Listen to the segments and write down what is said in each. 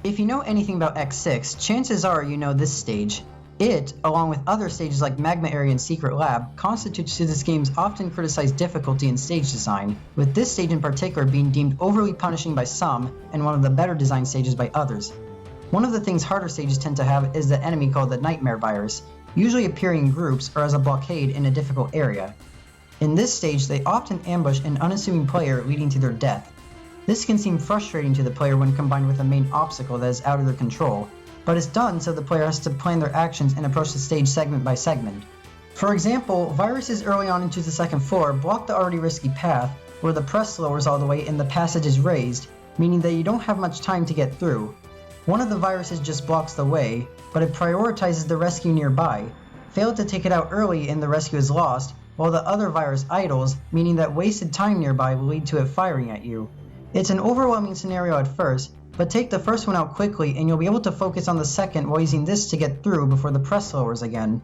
If you know anything about X6, chances are you know this stage. It, along with other stages like Magma Area and Secret Lab, constitutes to this game's often criticized difficulty in stage design, with this stage in particular being deemed overly punishing by some and one of the better designed stages by others. One of the things harder stages tend to have is the enemy called the Nightmare Virus, usually appearing in groups or as a blockade in a difficult area. In this stage, they often ambush an unassuming player, leading to their death. This can seem frustrating to the player when combined with a main obstacle that is out of their control, but it's done so the player has to plan their actions and approach the stage segment by segment. For example, viruses early on into the second floor block the already risky path, where the press lowers all the way and the passage is raised, meaning that you don't have much time to get through. One of the viruses just blocks the way, but it prioritizes the rescue nearby. Fail to take it out early and the rescue is lost, while the other virus idles, meaning that wasted time nearby will lead to it firing at you. It's an overwhelming scenario at first, but take the first one out quickly and you'll be able to focus on the second while using this to get through before the press lowers again.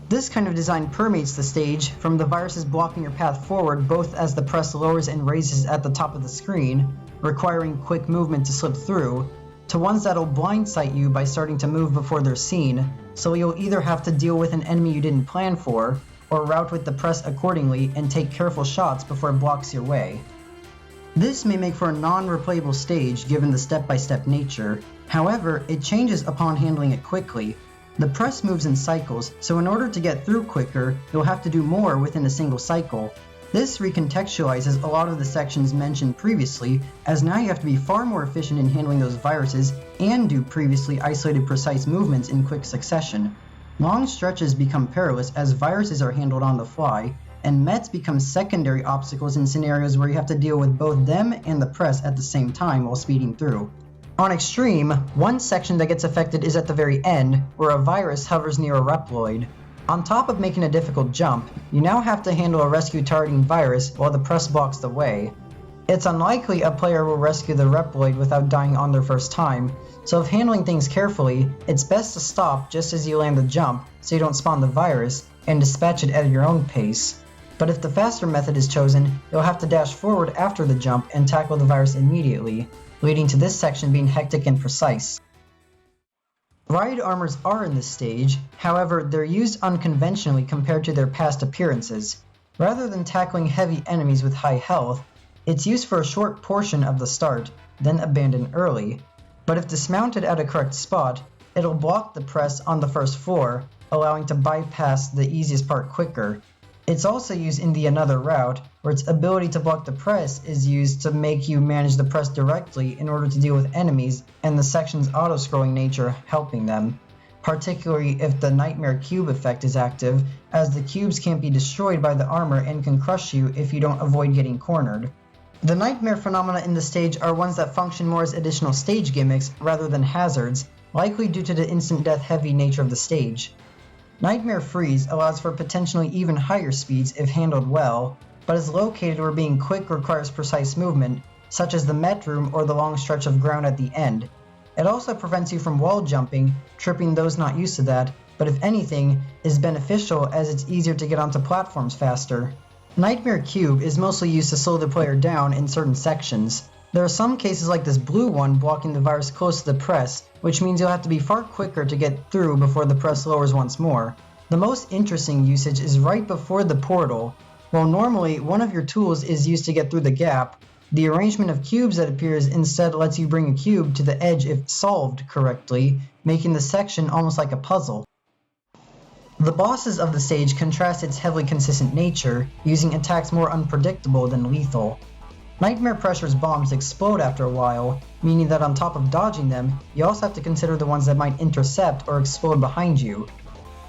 This kind of design permeates the stage, from the viruses blocking your path forward both as the press lowers and raises at the top of the screen, requiring quick movement to slip through, to ones that'll blindside you by starting to move before they're seen, so you'll either have to deal with an enemy you didn't plan for, or route with the press accordingly and take careful shots before it blocks your way. This may make for a non-replayable stage given the step-by-step nature, however, it changes upon handling it quickly. The press moves in cycles, so in order to get through quicker, you'll have to do more within a single cycle. This recontextualizes a lot of the sections mentioned previously, as now you have to be far more efficient in handling those viruses and do previously isolated precise movements in quick succession. Long stretches become perilous as viruses are handled on the fly, and mets become secondary obstacles in scenarios where you have to deal with both them and the press at the same time while speeding through. On Extreme, one section that gets affected is at the very end, where a virus hovers near a Reploid. On top of making a difficult jump, you now have to handle a rescue targeting virus while the press blocks the way. It's unlikely a player will rescue the Reploid without dying on their first time, so if handling things carefully, it's best to stop just as you land the jump so you don't spawn the virus, and dispatch it at your own pace. But if the faster method is chosen, you'll have to dash forward after the jump and tackle the virus immediately, leading to this section being hectic and precise. Ride armors are in this stage, however, they're used unconventionally compared to their past appearances. Rather than tackling heavy enemies with high health, it's used for a short portion of the start, then abandoned early. But if dismounted at a correct spot, it'll block the press on the first floor, allowing to bypass the easiest part quicker. It's also used in the Another route, where its ability to block the press is used to make you manage the press directly in order to deal with enemies, and the section's auto-scrolling nature helping them, particularly if the Nightmare Cube effect is active, as the cubes can't be destroyed by the armor and can crush you if you don't avoid getting cornered. The Nightmare phenomena in the stage are ones that function more as additional stage gimmicks rather than hazards, likely due to the instant death heavy nature of the stage. Nightmare Freeze allows for potentially even higher speeds if handled well, but is located where being quick requires precise movement, such as the Met Room or the long stretch of ground at the end. It also prevents you from wall jumping, tripping those not used to that, but if anything, is beneficial as it's easier to get onto platforms faster. Nightmare Cube is mostly used to slow the player down in certain sections. There are some cases like this blue one blocking the virus close to the press, which means you'll have to be far quicker to get through before the press lowers once more. The most interesting usage is right before the portal. While normally one of your tools is used to get through the gap, the arrangement of cubes that appears instead lets you bring a cube to the edge if solved correctly, making the section almost like a puzzle. The bosses of the stage contrast its heavily consistent nature, using attacks more unpredictable than lethal. Nightmare Pressure's bombs explode after a while, meaning that on top of dodging them, you also have to consider the ones that might intercept or explode behind you.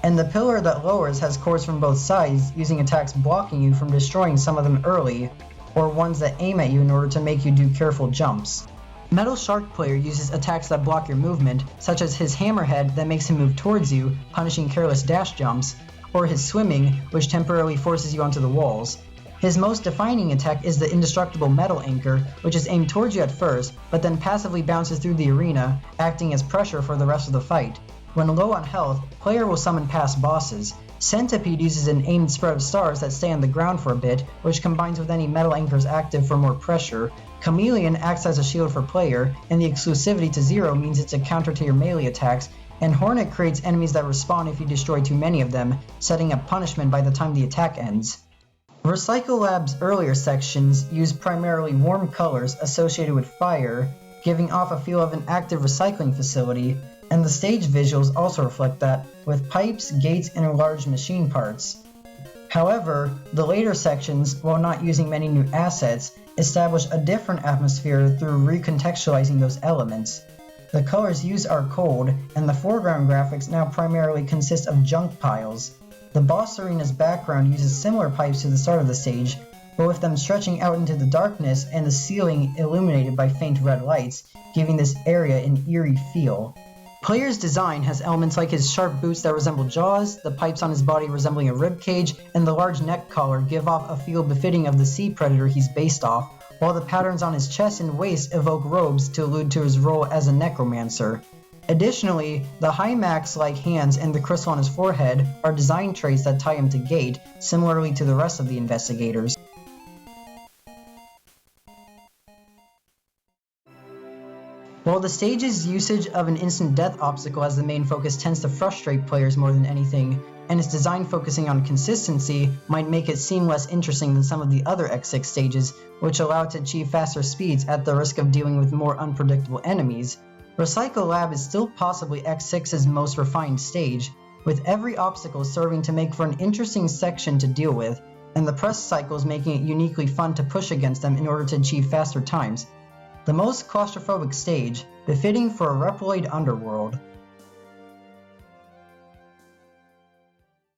And the pillar that lowers has cores from both sides, using attacks blocking you from destroying some of them early, or ones that aim at you in order to make you do careful jumps. Metal Shark player uses attacks that block your movement, such as his hammerhead that makes him move towards you, punishing careless dash jumps, or his swimming, which temporarily forces you onto the walls. His most defining attack is the indestructible metal anchor, which is aimed towards you at first, but then passively bounces through the arena, acting as pressure for the rest of the fight. When low on health, player will summon past bosses. Centipede uses an aimed spread of stars that stay on the ground for a bit, which combines with any metal anchors active for more pressure, Chameleon acts as a shield for player, and the exclusivity to 0 means it's a counter to your melee attacks, and Hornet creates enemies that respawn if you destroy too many of them, setting up punishment by the time the attack ends. Recycle Lab's earlier sections use primarily warm colors associated with fire, giving off a feel of an active recycling facility, and the stage visuals also reflect that, with pipes, gates, and enlarged machine parts. However, the later sections, while not using many new assets, establish a different atmosphere through recontextualizing those elements. The colors used are cold, and the foreground graphics now primarily consist of junk piles. The boss arena's background uses similar pipes to the start of the stage, but with them stretching out into the darkness and the ceiling illuminated by faint red lights, giving this area an eerie feel. Player's design has elements like his sharp boots that resemble jaws, the pipes on his body resembling a rib cage, and the large neck collar give off a feel befitting of the sea predator he's based off, while the patterns on his chest and waist evoke robes to allude to his role as a necromancer. Additionally, the high max-like hands and the crystal on his forehead are design traits that tie him to Gate, similarly to the rest of the investigators. While the stage's usage of an instant death obstacle as the main focus tends to frustrate players more than anything, and its design focusing on consistency might make it seem less interesting than some of the other X6 stages, which allow it to achieve faster speeds at the risk of dealing with more unpredictable enemies, Recycle Lab is still possibly X6's most refined stage, with every obstacle serving to make for an interesting section to deal with, and the press cycles making it uniquely fun to push against them in order to achieve faster times. The most claustrophobic stage, befitting for a Reploid underworld.